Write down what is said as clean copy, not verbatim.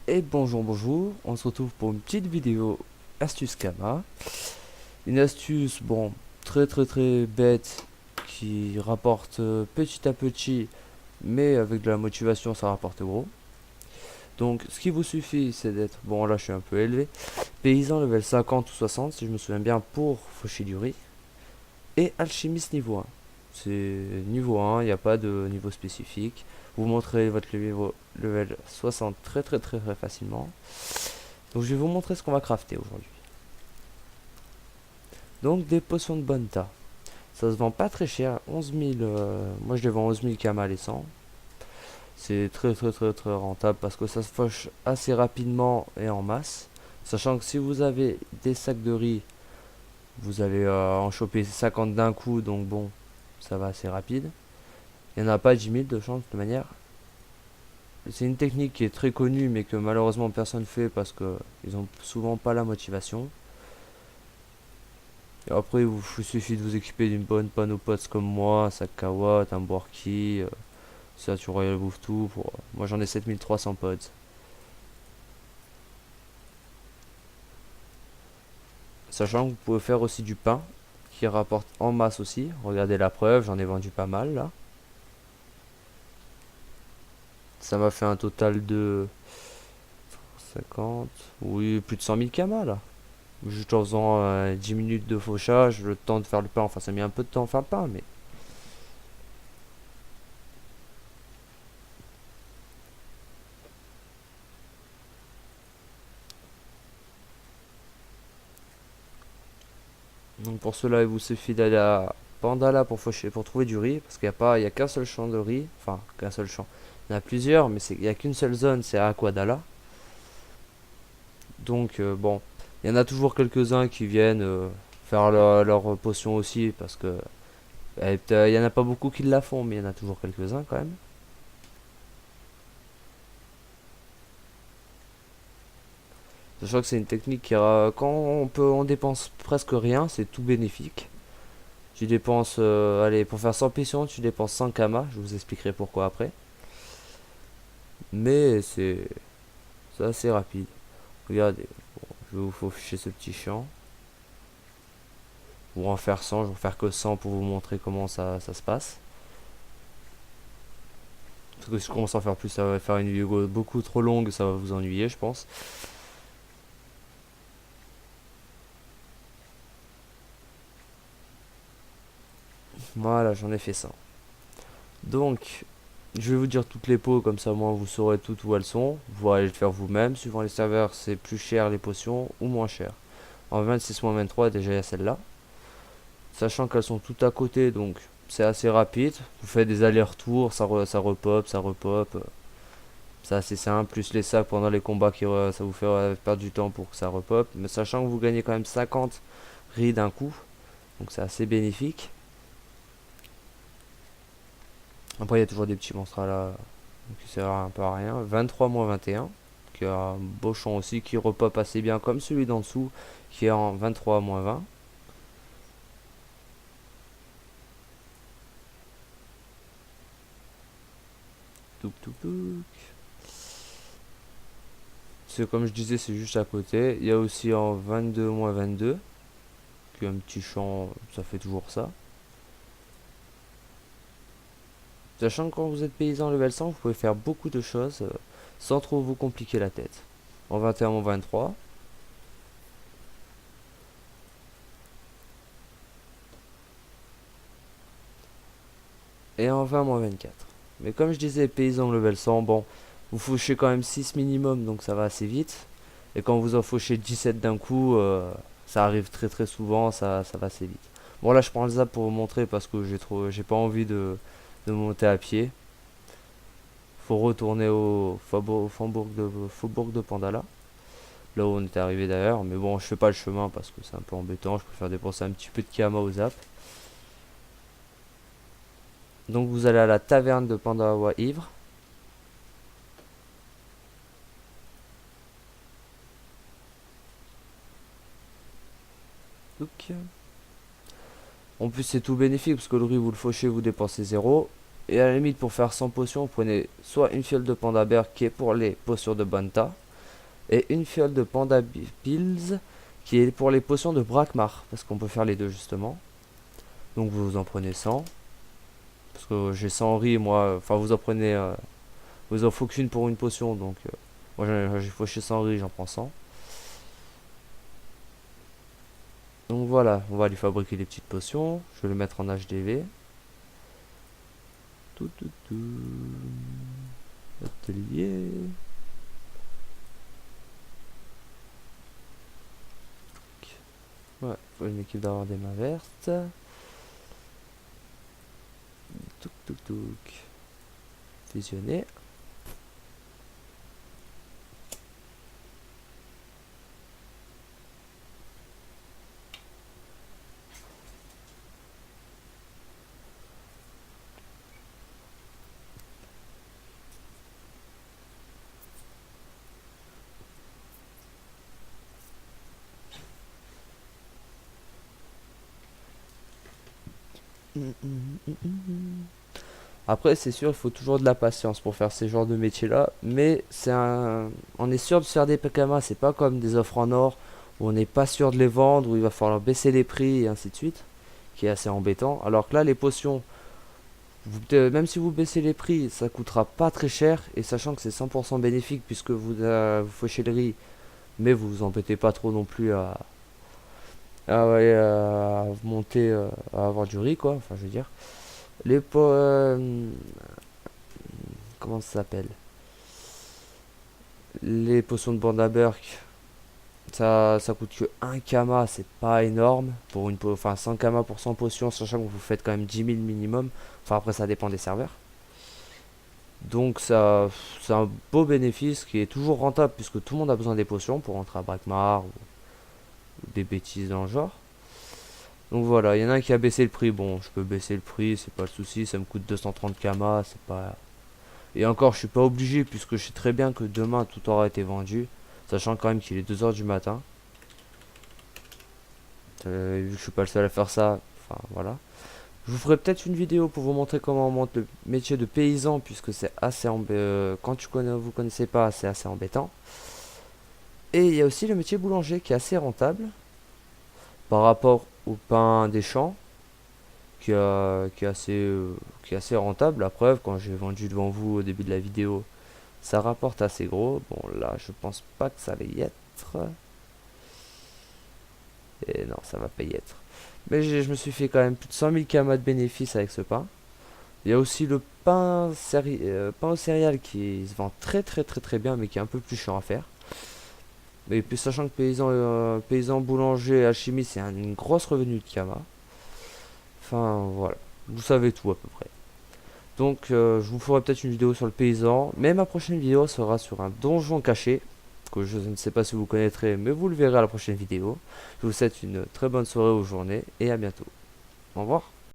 Et bonjour, on se retrouve pour une petite vidéo astuce Kama. Une astuce, bon, très bête qui rapporte petit à petit, mais avec de la motivation ça rapporte gros. Donc ce qui vous suffit c'est d'être, bon là je suis un peu élevé, paysan level 50 ou 60 si je me souviens bien pour faucher du riz, et alchimiste niveau 1. C'est niveau 1, il n'y a pas de niveau spécifique. Vous montrez votre niveau level 60 très facilement. Donc je vais vous montrer ce qu'on va crafter aujourd'hui. Donc des potions de Bonta. Ça se vend pas très cher, 11 000, moi je les vends 11 000 kama les 100. C'est très rentable parce que ça se fauche assez rapidement et en masse. Sachant que si vous avez des sacs de riz, vous allez en choper 50 d'un coup, donc bon, ça va assez rapide. Il n'y en a pas 10 000 de chance de toute manière. C'est une technique qui est très connue mais que malheureusement personne fait parce que ils ont souvent pas la motivation. Et après, il vous suffit de vous équiper d'une bonne panne aux potes comme moi, un sac Kawatt, un Borky, ça tu Royal Bouffe tout. Moi j'en ai 7300 pods. Sachant que vous pouvez faire aussi du pain, qui rapporte en masse aussi. Regardez la preuve, j'en ai vendu pas mal là. Ça m'a fait un total de 50, oui, plus de 100 000 kamas là. Juste en faisant 10 minutes de fauchage, le temps de faire le pain, enfin ça a mis un peu de temps à faire le pain, mais donc pour cela, il vous suffit d'aller à Pandala pour faucher, pour trouver du riz, parce qu'il n'y a pas, il y a qu'un seul champ de riz, enfin qu'un seul champ. Il y en a plusieurs, mais il n'y a qu'une seule zone, c'est à Aquadala. Donc bon, il y en a toujours quelques-uns qui viennent faire leur potion aussi, parce que il y en a pas beaucoup qui la font, mais il y en a toujours quelques-uns quand même. Sachant que c'est une technique qui, quand on dépense presque rien, c'est tout bénéfique. Tu dépenses, allez, pour faire 100 potions, tu dépenses 100 kama, je vous expliquerai pourquoi après. Mais c'est assez rapide. Regardez, je vais vous ficher ce petit champ. Pour en faire 100, je vais en faire que 100 pour vous montrer comment ça se passe. Parce que si je commence à en faire plus, ça va faire une vidéo beaucoup trop longue, ça va vous ennuyer, je pense. Voilà, j'en ai fait 100. Donc, je vais vous dire toutes les pots, comme ça, moi, vous saurez toutes où elles sont. Vous allez le faire vous-même. Suivant les serveurs, c'est plus cher les potions ou moins cher. En 26-23, déjà, il y a celle-là. Sachant qu'elles sont toutes à côté, donc c'est assez rapide. Vous faites des allers-retours, ça repop, ça repop. C'est assez simple, plus les sacs pendant les combats, ça vous fait perdre du temps pour que ça repop. Mais sachant que vous gagnez quand même 50 riz d'un coup, donc c'est assez bénéfique. Après, il y a toujours des petits monstres là, qui servent un peu à rien. 23-21, qui a un beau champ aussi, qui repop assez bien comme celui d'en dessous, qui est en 23-20. Touc touc touc. C'est comme je disais, c'est juste à côté. Il y a aussi en 22-22, qui est un petit champ, ça fait toujours ça. Sachant que quand vous êtes paysan level 100, vous pouvez faire beaucoup de choses sans trop vous compliquer la tête. En 21-23. Et en 20-24. Mais comme je disais, paysan level 100, bon, vous fauchez quand même 6 minimum, donc ça va assez vite. Et quand vous en fauchez 17 d'un coup, ça arrive très souvent, ça va assez vite. Bon là je prends le zap pour vous montrer parce que j'ai pas envie de monter à pied. Faut retourner au faubourg de Pandala, là où on était arrivé d'ailleurs. Mais bon, je fais pas le chemin parce que c'est un peu embêtant. Je préfère dépenser un petit peu de Kama au zap. Donc vous allez à la taverne de Pandawa Ivre. Donc, en plus c'est tout bénéfique parce que le riz vous le fauchez, vous dépensez zéro. Et à la limite pour faire 100 potions, vous prenez soit une fiole de Pandaber qui est pour les potions de Banta, et une fiole de Panda Pills qui est pour les potions de Brakmar, parce qu'on peut faire les deux justement. Donc vous en prenez 100, parce que j'ai 100 riz moi, enfin vous en prenez, vous en faut qu'une pour une potion, donc moi j'ai fauché 100 riz, j'en prends 100. Donc voilà, on va lui fabriquer des petites potions, je vais le mettre en HDV. Tout, tout, tout. Atelier. Ouais, faut une équipe d'avoir des mains vertes. Touk touk touk. Fusionner. Après, c'est sûr, il faut toujours de la patience pour faire ces genres de métiers-là, mais on est sûr de faire des PKMA, c'est pas comme des offres en or où on n'est pas sûr de les vendre, où il va falloir baisser les prix et ainsi de suite, qui est assez embêtant. Alors que là, les potions, même si vous baissez les prix, ça coûtera pas très cher, et sachant que c'est 100% bénéfique puisque vous fauchez le riz, mais vous vous embêtez pas trop non plus ouais, à monter, à avoir du riz, quoi, enfin je veux dire. Les po comment ça s'appelle? Les potions de Bandaberg, ça coûte que 1 kama, c'est pas énorme. Pour enfin 100 kama pour 100 potions, sachant que vous faites quand même 10 000 minimum. Enfin après ça dépend des serveurs. Donc ça, c'est un beau bénéfice qui est toujours rentable puisque tout le monde a besoin des potions pour rentrer à Brakmar ou des bêtises dans le genre. Donc voilà, il y en a un qui a baissé le prix. Bon, je peux baisser le prix, c'est pas le souci. Ça me coûte 230 kama, c'est pas. Et encore, je suis pas obligé puisque je sais très bien que demain tout aura été vendu. Sachant quand même qu'il est 2 heures du matin. Vu que je suis pas le seul à faire ça, enfin voilà. Je vous ferai peut-être une vidéo pour vous montrer comment on monte le métier de paysan puisque c'est assez quand vous connaissez pas, c'est assez embêtant. Et il y a aussi le métier boulanger qui est assez rentable par rapport au pain des champs qui est assez rentable. La preuve, quand j'ai vendu devant vous au début de la vidéo, ça rapporte assez gros. Bon, là, je pense pas que ça allait y être. Et non, ça va pas y être. Mais je me suis fait quand même plus de 100 000 km de bénéfices avec ce pain. Il y a aussi le pain aux céréales qui se vend très très très très bien, mais qui est un peu plus chiant à faire. Et puis sachant que paysan boulanger alchimie, c'est une grosse revenu de kama. Enfin voilà, vous savez tout à peu près. Donc je vous ferai peut-être une vidéo sur le paysan, mais ma prochaine vidéo sera sur un donjon caché, que je ne sais pas si vous connaîtrez, mais vous le verrez à la prochaine vidéo. Je vous souhaite une très bonne soirée ou journée, et à bientôt. Au revoir.